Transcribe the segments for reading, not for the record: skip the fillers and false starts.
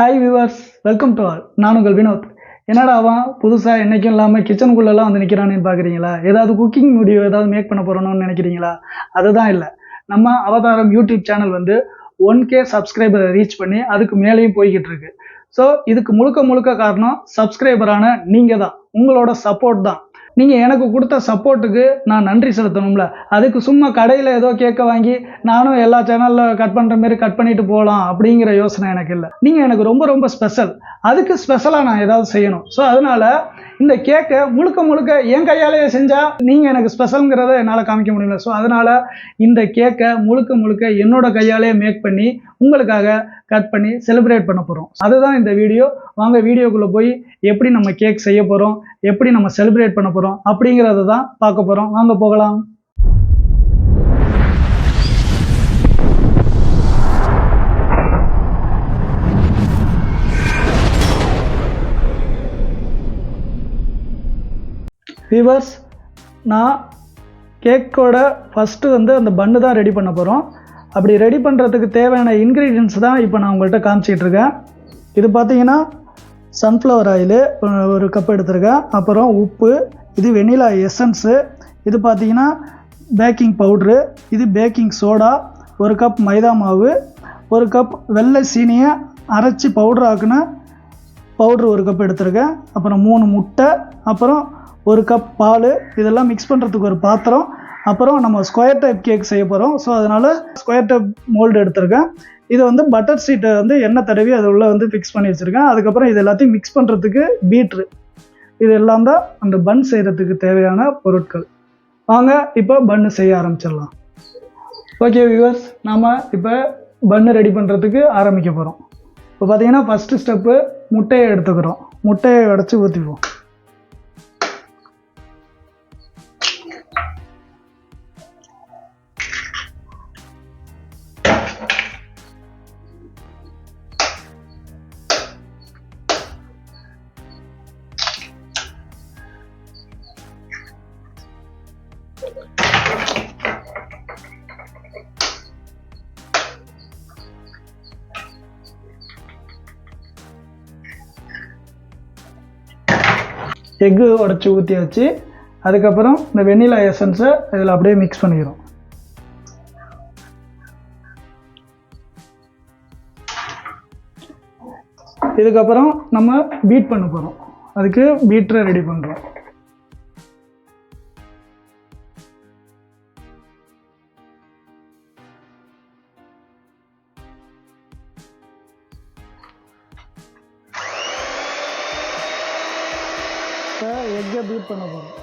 Hi viewers, welcome to all. நான் உங்கள் வினோத். என்னடா அவன் புதுசாக என்றைக்கும் இல்லாமல் கிச்சனுக்குள்ளெல்லாம் வந்து நிற்கிறான்னு பார்க்குறீங்களா? ஏதாவது குக்கிங் வீடியோ ஏதாவது மேக் பண்ண போகிறோன்னு நினைக்கிறீங்களா? அதுதான் இல்லை. நம்ம அவதாரம் யூடியூப் சேனல் வந்து 1K சப்ஸ்கிரைபரை ரீச் பண்ணி அதுக்கு மேலேயும் போய்கிட்டு இருக்கு. ஸோ இதுக்கு முழுக்க காரணம் சப்ஸ்கிரைபரான நீங்கள் தான், உங்களோட சப்போர்ட் தான். நீங்கள் எனக்கு கொடுத்த சப்போர்ட்டுக்கு நான் நன்றி செலுத்தணும்ல. அதுக்கு சும்மா கடையில் ஏதோ கேக்கை வாங்கி நானும் எல்லா சேனலில் கட் பண்ணுற மாரி கட் பண்ணிட்டு போகலாம் அப்படிங்கிற யோசனை எனக்கு இல்லை. நீங்கள் எனக்கு ரொம்ப ஸ்பெஷல். அதுக்கு ஸ்பெஷலாக நான் ஏதாவது செய்யணும். ஸோ அதனால் இந்த கேக்கை முழுக்க என் கையாலேயே செஞ்சால் நீங்கள் எனக்கு ஸ்பெஷலுங்கிறத என்னால் காமிக்க முடியல. ஸோ அதனால் இந்த கேக்கை முழுக்க என்னோட கையாலேயே மேக் பண்ணி உங்களுக்காக கட் பண்ணி செலிப்ரேட் பண்ண போகிறோம். அதுதான் இந்த வீடியோ. வாங்க வீடியோக்குள்ளே போய் எப்படி நம்ம கேக் செய்ய போகிறோம், எப்படி நம்ம செலிப்ரேட் பண்ண போகிறோம் அப்படிங்கிறத தான் பார்க்க போகிறோம். வாங்க போகலாம். வியூவர்ஸ், நான் கேக்கோட ஃபஸ்ட்டு வந்து அந்த பன்னு தான் ரெடி பண்ண போகிறோம். அப்படி ரெடி பண்ணுறதுக்கு தேவையான இன்க்ரீடியன்ஸ் தான் இப்போ நான் உங்கள்கிட்ட காமிச்சிட்டு இருக்கேன். இது பார்த்தீங்கன்னா சன்ஃப்ளவர் ஆயிலு ஒரு கப் எடுத்துருக்கேன். அப்புறம் உப்பு, இது வெனிலா எசன்ஸு, இது பார்த்தீங்கன்னா பேக்கிங் பவுட்ரு, இது பேக்கிங் சோடா, ஒரு கப் மைதா மாவு, ஒரு கப் வெள்ளை சீனியை அரைச்சி பவுட்ரு ஆக்குன பவுட்ரு ஒரு கப் எடுத்துருக்கேன். அப்புறம் 3 முட்டை, அப்புறம் ஒரு கப் பால். இதெல்லாம் மிக்ஸ் பண்ணுறதுக்கு ஒரு பாத்திரம். அப்புறம் நம்ம ஸ்கொயர் டைப் கேக் செய்ய போகிறோம். ஸோ அதனால் ஸ்கொயர் டைப் மோல்டு எடுத்திருக்கேன். இது வந்து பட்டர் சீட்டை வந்து எண்ணெய் தடவி அது உள்ளே வந்து ஃபிக்ஸ் பண்ணி வச்சுருக்கேன். அதுக்கப்புறம் இது எல்லாத்தையும் மிக்ஸ் பண்ணுறதுக்கு பீட்ரு. இது எல்லாம் தான் அந்த பன் செய்கிறதுக்கு தேவையான பொருட்கள். வாங்க இப்போ பன்னு செய்ய ஆரம்பிச்சிடலாம். ஓகே வியூவர்ஸ், நாம் இப்போ பன்னு ரெடி பண்ணுறதுக்கு ஆரம்பிக்க போகிறோம். இப்போ பார்த்தீங்கன்னா ஃபஸ்ட்டு ஸ்டெப்பு முட்டையை எடுத்துக்கிறோம். முட்டையை உடச்சி ஊற்றிப்போம். எக்கு உடச்சி ஊற்றியாச்சு. அதுக்கப்புறம் இந்த வெண்ணிலா எசன்ஸை இதில் அப்படியே மிக்ஸ் பண்ணிக்கிறோம். இதுக்கப்புறம் நம்ம பீட் பண்ண போகிறோம். அதுக்கு பீட்டரை ரெடி பண்ணுறோம். எக்கை பீட் பண்ண போகிறோம்.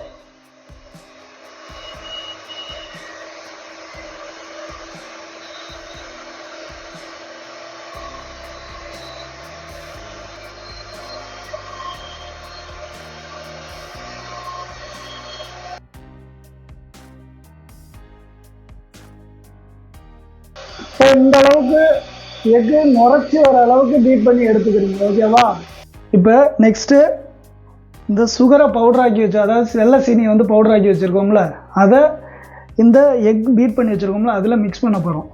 இந்த அளவுக்கு எக்கு நுரைச்சி வர அளவுக்கு பீட் பண்ணி எடுத்துக்கிறீங்க. ஓகேவா? இப்போ நெக்ஸ்ட்டு இந்த சுகரை பவுடராக்கி வச்சு, அதாவது வெள்ளை சீனியை வந்து பவுடராக்கி வச்சுருக்கோம்ல, அதை இந்த எக் பீட் பண்ணி வச்சுருக்கோம்ல அதில் மிக்ஸ் பண்ண போகிறோம்.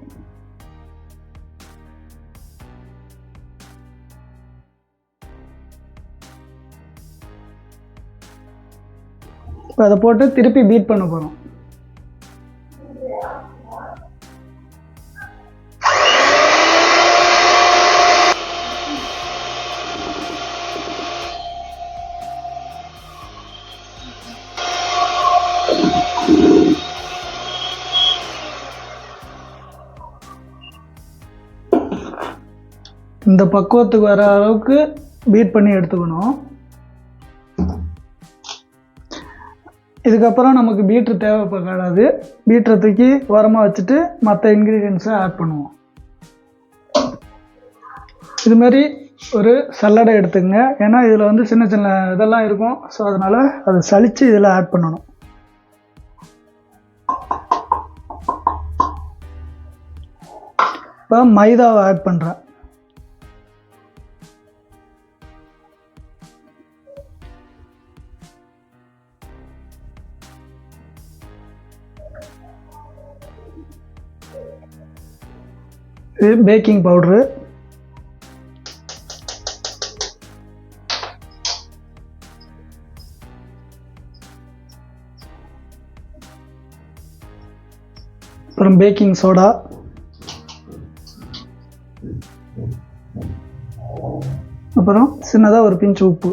இப்போ அதை போட்டு திருப்பி பீட் பண்ண போகிறோம். இந்த பக்குவத்துக்கு வர அளவுக்கு பீட் பண்ணி எடுத்துக்கணும். இதுக்கப்புறம் நமக்கு பீட்ரு தேவைப்படாது. பீட்ரை தூக்கி உரமாக வச்சுட்டு மற்ற இன்க்ரீடியன்ஸை ஆட் பண்ணுவோம். இதுமாரி ஒரு சல்லடை எடுத்துக்கங்க. ஏன்னா இதில் வந்து சின்ன இதெல்லாம் இருக்கும். ஸோ அதனால் அதை சலித்து இதில் ஆட் பண்ணணும். இப்போ மைதாவை ஆட் பண்ணுறேன். இது பேக்கிங் பவுட்ரு. அப்புறம் பேக்கிங் சோடா, அப்புறம் சின்னதாக ஒரு பிஞ்ச் உப்பு.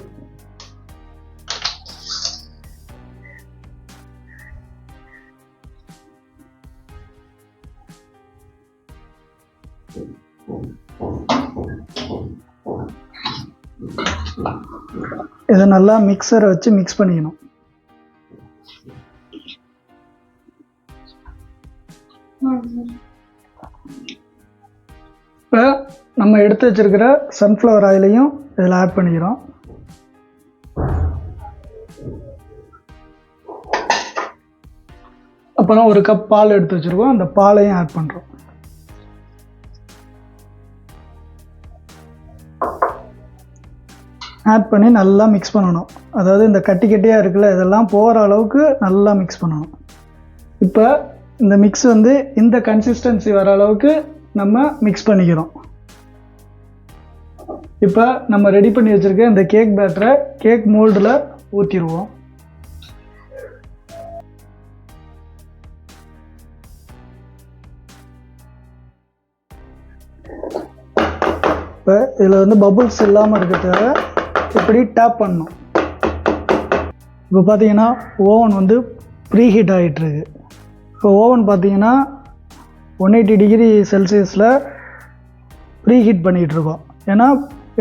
இதை நல்லா மிக்சரை வச்சு மிக்ஸ் பண்ணிக்கணும். இப்போ நம்ம எடுத்து வச்சிருக்கிற சன்ஃப்ளவர் ஆயிலையும் இதில் ஆட் பண்ணிக்கிறோம். அப்புறம் ஒரு கப் பால் எடுத்து வச்சிருக்கோம், அந்த பாலையும் ஆட் பண்ணுறோம். ஆட் பண்ணி நல்லா மிக்ஸ் பண்ணணும். அதாவது இந்த கட்டி கட்டியாக இருக்குல்ல, இதெல்லாம் போகிற அளவுக்கு நல்லா மிக்ஸ் பண்ணணும். இப்போ இந்த மிக்ஸ் வந்து இந்த கன்சிஸ்டன்சி வர அளவுக்கு நம்ம மிக்ஸ் பண்ணிக்கிறோம். இப்போ நம்ம ரெடி பண்ணி வச்சுருக்க இந்த கேக் பேட்டரை கேக் மோல்டில் ஊற்றிடுவோம். இப்போ இதில் வந்து பபுள்ஸ் இல்லாமல் இருக்கிறத இப்படி டேப் பண்ணணும். இப்போ பார்த்தீங்கன்னா ஓவன் வந்து ப்ரீ ஹீட் ஆகிட்டுருக்கு. இப்போ ஓவன் பார்த்தீங்கன்னா 180 டிகிரி செல்சியஸில் ப்ரீ ஹீட் பண்ணிகிட்ருக்கோம். ஏன்னா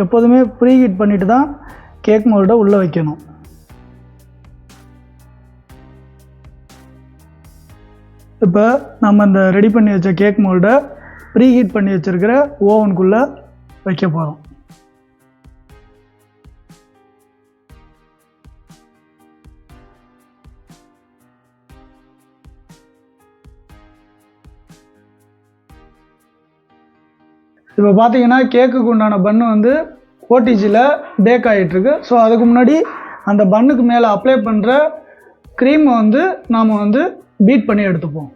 எப்போதுமே ப்ரீ ஹீட் பண்ணிவிட்டு தான் கேக் மோல்டை உள்ளே வைக்கணும். இப்போ நம்ம இந்த ரெடி பண்ணி வச்ச கேக் மோல்டை ப்ரீ ஹீட் பண்ணி வச்சுருக்கிற ஓவனுக்குள்ளே வைக்க போகிறோம். இப்போ பார்த்தீங்கன்னா கேக்குக்கு உண்டான பன்னு வந்து ஓடிஜியில் பேக் ஆகிட்டுருக்கு. ஸோ அதுக்கு முன்னாடி அந்த பன்னுக்கு மேலே அப்ளை பண்ணுற க்ரீமை வந்து நாம் வந்து பீட் பண்ணி எடுத்துப்போம்.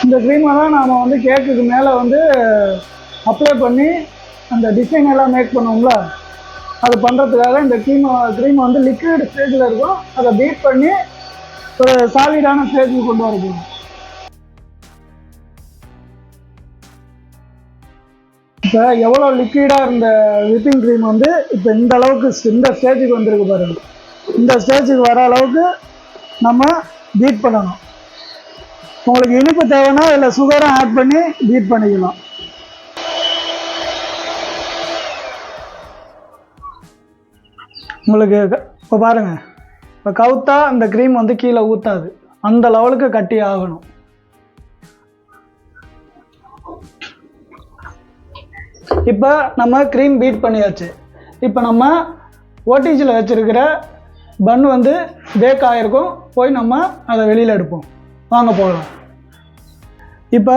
இந்த க்ரீமை தான் நாம் வந்து கேக்குக்கு மேலே வந்து அப்ளை பண்ணி அந்த டிசைன் எல்லாம் மேக் பண்ணுவோம்ல, அது பண்ணுறதுக்காக இந்த க்ரீமை வந்து லிக்விட் ஸ்டேஜில் இருக்கும். அதை பீட் பண்ணி ஒரு சாலிடான ஸ்டேஜுக்கு கொண்டு வரணும். இப்போ எவ்வளோ லிக்விடாக இருந்த விப்பிங் க்ரீம் வந்து இப்போ இந்த அளவுக்கு இந்த ஸ்டேஜுக்கு வந்துருக்கு பாருங்கள். இந்த ஸ்டேஜுக்கு வர அளவுக்கு நம்ம பீட் பண்ணணும். உங்களுக்கு இனிப்பு தேவைன்னா இல்லை சுகரும் ஆட் பண்ணி பீட் பண்ணிக்கலாம். உங்களுக்கு இப்போ பாருங்கள், இப்போ கவுத்தா அந்த க்ரீம் வந்து கீழே ஊற்றாது, அந்த லெவலுக்கு கட்டி ஆகணும். இப்போ நம்ம க்ரீம் பீட் பண்ணியாச்சு. இப்போ நம்ம ஓடிஜியில் வச்சுருக்கிற பன் வந்து பேக் ஆகிருக்கும். போய் நம்ம அதை வெளியில் எடுப்போம். வாங்க போகலாம். இப்போ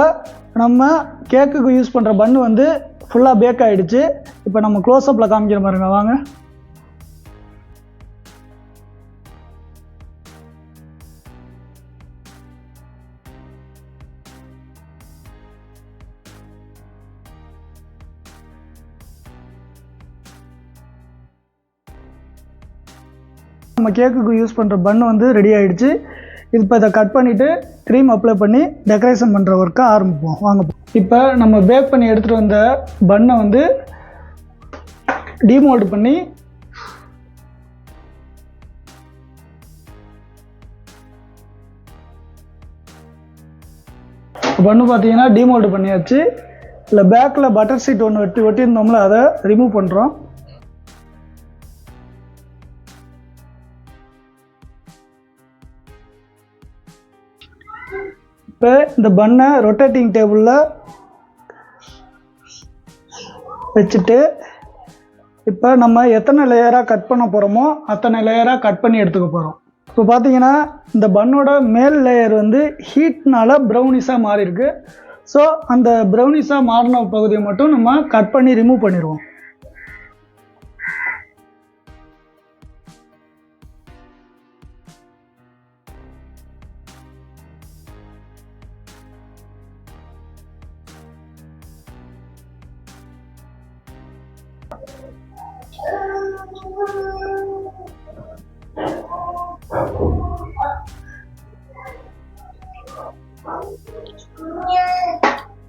நம்ம கேக்குக்கு யூஸ் பண்ணுற பன்னு வந்து ஃபுல்லாக பேக் ஆகிடுச்சு. இப்போ நம்ம க்ளோஸ்அப்பில் காமிக்கிற பாருங்க, வாங்க. நம்ம கேக்குக்கு யூஸ் பண்ணுற பன்னு வந்து ரெடி ஆகிடுச்சு. இப்போ இதை கட் பண்ணிவிட்டு க்ரீம் அப்ளை பண்ணி டெக்கரேஷன் பண்ணுற ஒர்க்கை ஆரம்பிப்போம். வாங்க. இப்போ நம்ம பேக் பண்ணி எடுத்துகிட்டு வந்த பன்னை வந்து டீமோல்டு பண்ணி பன்னு பார்த்தீங்கன்னா டீமோல்டு பண்ணியாச்சு. இல்லை பேக்கில் பட்டர் ஷீட் ஒன்று ஒட்டியிருந்தோம்ல, அதை ரிமூவ் பண்ணுறோம். இப்போ இந்த பன்னை ரொட்டேட்டிங் டேபிளில் வச்சுட்டு இப்போ நம்ம எத்தனை லேயராக கட் பண்ண போகிறோமோ அத்தனை லேயராக கட் பண்ணி எடுத்துக்க போகிறோம். இப்போ பார்த்தீங்கன்னா இந்த பன்னோட மேல் லேயர் வந்து ஹீட்னால ப்ரௌனிஸாக மாறி இருக்கு. ஸோ அந்த ப்ரௌனிஸாக மாறின பகுதியை மட்டும் நம்ம கட் பண்ணி ரிமூவ் பண்ணிடுவோம்.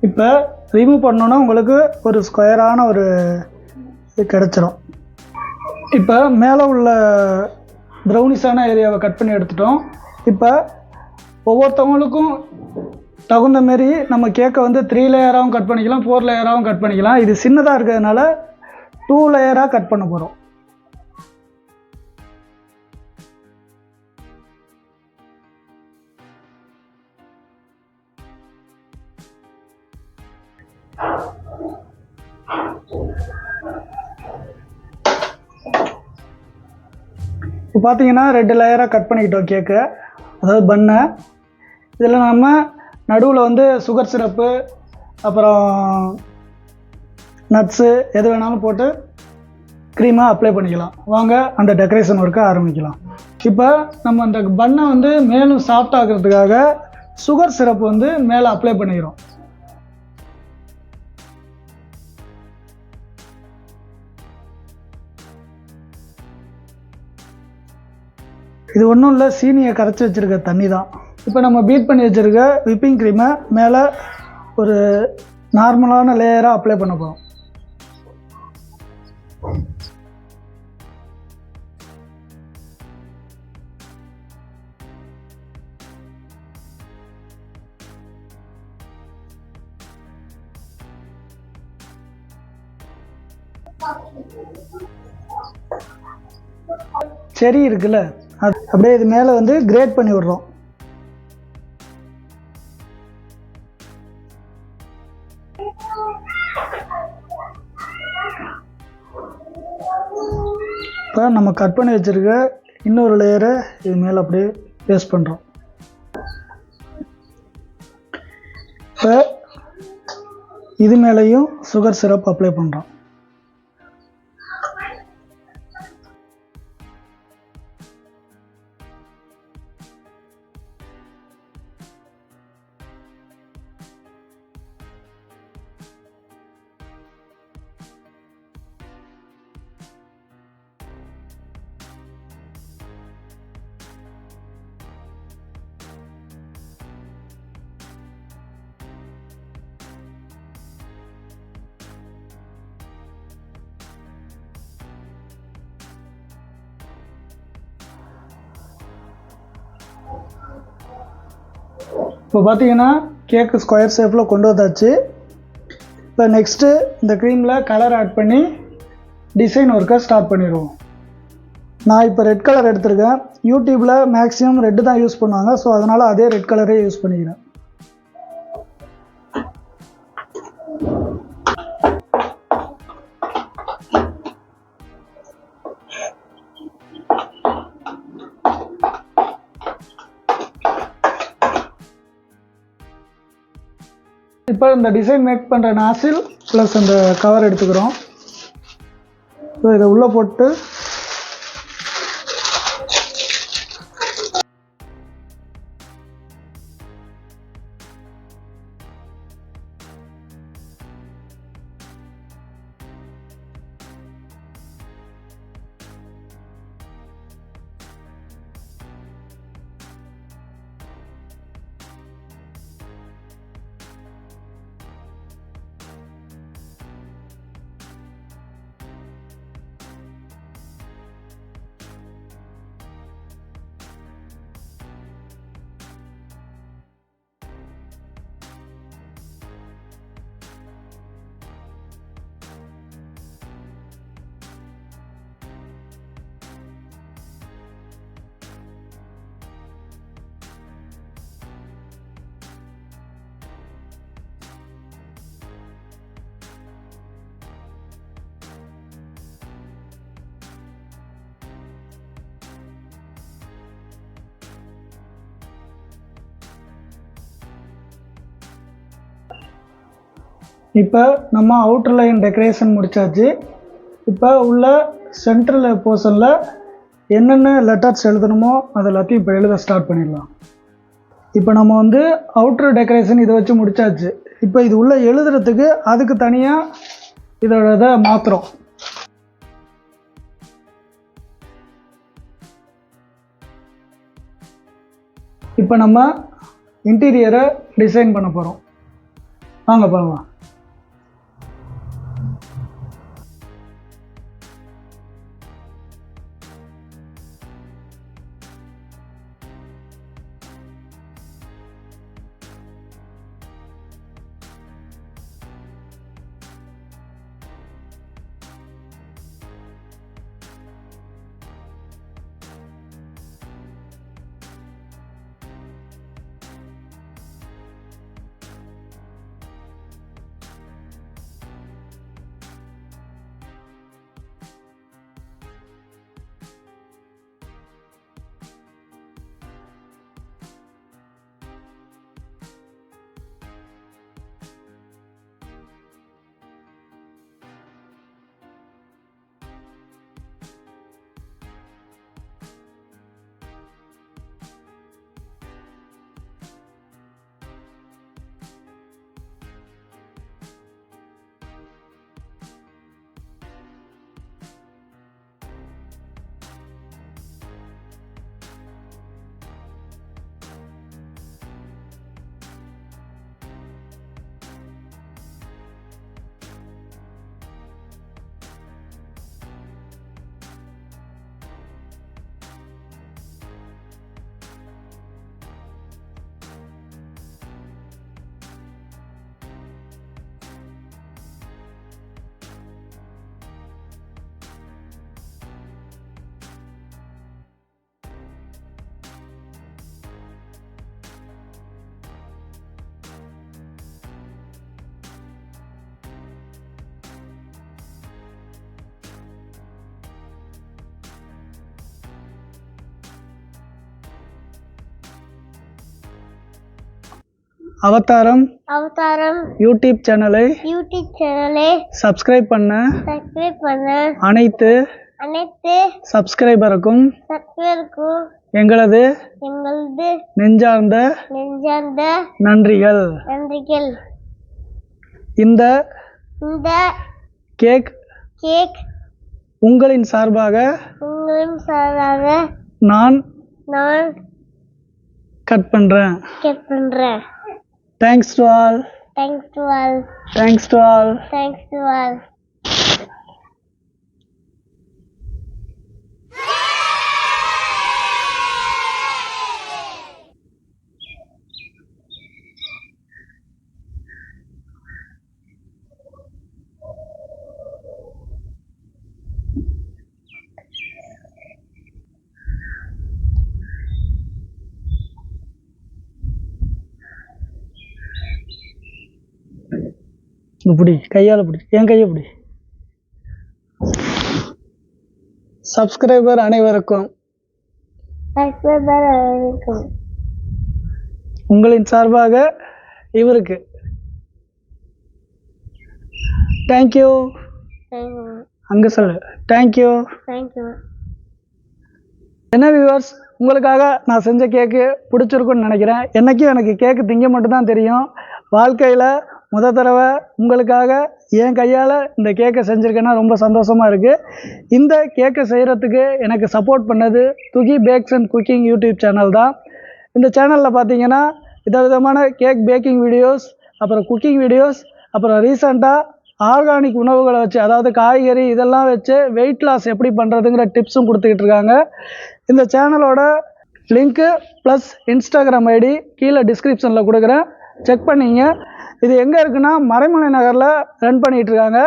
இப்போ ரிமூவ் பண்ணோன்னா உங்களுக்கு ஒரு ஸ்கொயரான ஒரு இது கிடச்சிரும். இப்போ மேலே உள்ள ப்ரௌனிஸான ஏரியாவை கட் பண்ணி எடுத்துட்டோம். இப்போ ஒவ்வொருத்தவங்களுக்கும் தகுந்த மாரி நம்ம கேக்கை வந்து 3 லேயராகவும் கட் பண்ணிக்கலாம், 4 லேயராகவும் கட் பண்ணிக்கலாம். இது சின்னதாக இருக்கிறதுனால 2 லேயராக கட் பண்ண போகிறோம். இப்போ பார்த்தீங்கன்னா 2 லேயராக கட் பண்ணிக்கிட்டோம் கேக்கு, அதாவது பண்ணை. இதில் நம்ம நடுவில் வந்து சுகர் சிரப்பு, அப்புறம் நட்ஸு எது வேணாலும் போட்டு க்ரீமாக அப்ளை பண்ணிக்கலாம். வாங்க அந்த டெக்கரேஷன் ஒர்க்கை ஆரம்பிக்கலாம். இப்போ நம்ம அந்த பண்ணை வந்து மேலும் சாஃப்ட் ஆகிறதுக்காக சுகர் சிரப்பு வந்து மேலே அப்ளை பண்ணிக்கிறோம். இது ஒன்றும் இல்லை, சீனியை கரைச்சி வச்சுருக்க தண்ணி தான். இப்போ நம்ம பீட் பண்ணி வச்சுருக்க விப்பிங் க்ரீமை மேலே ஒரு நார்மலான லேயராக அப்ளை பண்ண போகிறோம். செரி இருக்குல்ல, அது அப்படியே இது மேலே வந்து கிரேட் பண்ணி விடுறோம். இப்போ நம்ம கட் பண்ணி வச்சுருக்க இன்னொரு லேயரை இது மேலே அப்படியே பேஸ்ட் பண்ணுறோம். இப்போ இது மேலேயும் சுகர் சிரப் அப்ளை பண்ணுறோம். இப்போ பார்த்தீங்கன்னா கேக்கு ஸ்கொயர் ஷேப்பில் கொண்டு வந்தாச்சு. இப்போ நெக்ஸ்ட்டு இந்த க்ரீமில் கலர் ஆட் பண்ணி டிசைன் ஒர்க்கை ஸ்டார்ட் பண்ணிடுவோம். நான் இப்போ ரெட் கலர் எடுத்திருக்கேன். யூடியூப்பில் மேக்ஸிமம் ரெட்டு தான் யூஸ் பண்ணுவாங்க, ஸோ அதனால் அதே ரெட் கலரே யூஸ் பண்ணிக்கிறேன். இப்போ இந்த டிசைன் மேக் பண்ணுற நாசில் ப்ளஸ் அந்த கவர் எடுத்துக்கிறோம். ஸோ இதை உள்ளே போட்டு இப்போ நம்ம அவுட்டர் லைன் டெக்கரேஷன் முடிச்சாச்சு. இப்போ உள்ள சென்ட்ரல் போர்ஷனில் என்னென்ன லெட்டர்ஸ் எழுதணுமோ அது எல்லாத்தையும் இப்போ எழுத ஸ்டார்ட் பண்ணிடலாம். இப்போ நம்ம வந்து அவுட்டர் டெக்கரேஷன் இதை வச்சு முடிச்சாச்சு. இப்போ இது உள்ளே எழுதுறதுக்கு அதுக்கு தனியாக இதோட இதை மாற்றுறோம். இப்போ நம்ம இன்டீரியரை டிசைன் பண்ண போகிறோம். வாங்க போகலாம். அவதாரம் யூடியூப் சேனலை சப்ஸ்கிரைப் பண்ண அனைத்து சப்ஸ்கிரைபருக்கும் எங்களது நெஞ்சார்ந்த நன்றிகள். இந்த கேக் உங்களின் சார்பாக நான் கட் பண்றேன். Thanks to all. இப்படி கையால் பிடி, என் கையை பிடி. சப்ஸ்கிரைபர் அனைவருக்கும் உங்களின் சார்பாக இவருக்கு தேங்க்யூ. அங்கே சொல்லு தேங்க்யூ. என்ன வியூவர்ஸ், உங்களுக்காக நான் செஞ்ச கேக்கு பிடிச்சிருக்குன்னு நினைக்கிறேன். என்றைக்கும் எனக்கு கேக்கு திங்க மட்டும்தான் தெரியும். வாழ்க்கையில் தடவை உங்களுக்காக என் கையால் இந்த கேக்கை செஞ்சுருக்கேன்னா ரொம்ப சந்தோஷமாக இருக்குது. இந்த கேக்கை செய்கிறதுக்கு எனக்கு சப்போர்ட் பண்ணது Thuki bakes and cooking YouTube channel தான். இந்த சேனலில் பார்த்தீங்கன்னா விதவிதமான கேக் பேக்கிங் வீடியோஸ், அப்புறம் குக்கிங் வீடியோஸ், அப்புறம் ரீசெண்டாக ஆர்கானிக் உணவுகளை வச்சு, அதாவது காய்கறி இதெல்லாம் வச்சு வெயிட் லாஸ் எப்படி பண்ணுறதுங்கிற டிப்ஸும் கொடுத்துக்கிட்டு இருக்காங்க. இந்த சேனலோட லிங்க்கு ப்ளஸ் இன்ஸ்டாகிராம் ஐடி கீழே டிஸ்கிரிப்ஷனில் கொடுக்குறேன், செக் பண்ணிங்க. இது எங்கே இருக்குன்னா மறைமலை நகரில் ரன் பண்ணிகிட்ருக்காங்க.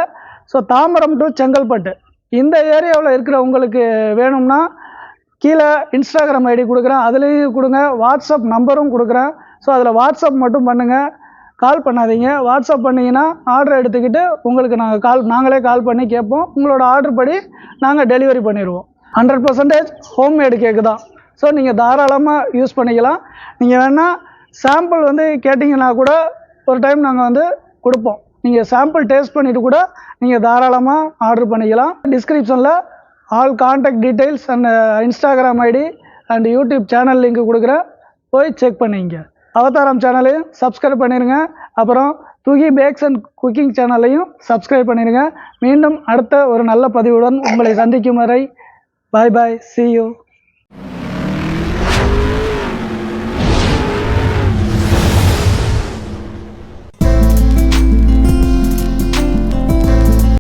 ஸோ தாம்பரம் டு செங்கல்பட்டு இந்த ஏரியாவில் இருக்கிற உங்களுக்கு வேணும்னா கீழே இன்ஸ்டாகிராம் ஐடி கொடுக்குறேன், அதுலேயும் கொடுங்க. வாட்ஸ்அப் நம்பரும் கொடுக்குறேன். ஸோ அதில் வாட்ஸ்அப் மட்டும் பண்ணுங்கள், கால் பண்ணாதீங்க. வாட்ஸ்அப் பண்ணிங்கன்னா ஆர்டர் எடுத்துக்கிட்டு உங்களுக்கு நாங்களே கால் பண்ணி கேட்போம். உங்களோட ஆர்டர் படி நாங்கள் டெலிவரி பண்ணிடுவோம். 100% ஹோம்மேடு கேக்கு தான். ஸோ நீங்கள் தாராளமாக யூஸ் பண்ணிக்கலாம். நீங்கள் வேணால் சாம்பிள் கேட்டிங்கன்னா கூட ஒரு டைம் நாங்கள் கொடுப்போம். நீங்கள் சாம்பிள் டேஸ்ட் பண்ணிவிட்டு கூட நீங்கள் தாராளமாக ஆர்டர் பண்ணிக்கலாம். டிஸ்கிரிப்ஷனில் all contact details and Instagram ID and YouTube channel link கொடுக்குறேன், போய் செக் பண்ணிங்க. அவதாரம் சேனலையும் சப்ஸ்கிரைப் பண்ணிடுங்க. அப்புறம் துகி பேக்ஸ் அண்ட் குக்கிங் சேனலையும் சப்ஸ்கிரைப் பண்ணிடுங்க. மீண்டும் அடுத்த ஒரு நல்ல பதிவுடன் உங்களை சந்திக்கும் வரை பாய் பாய், see you.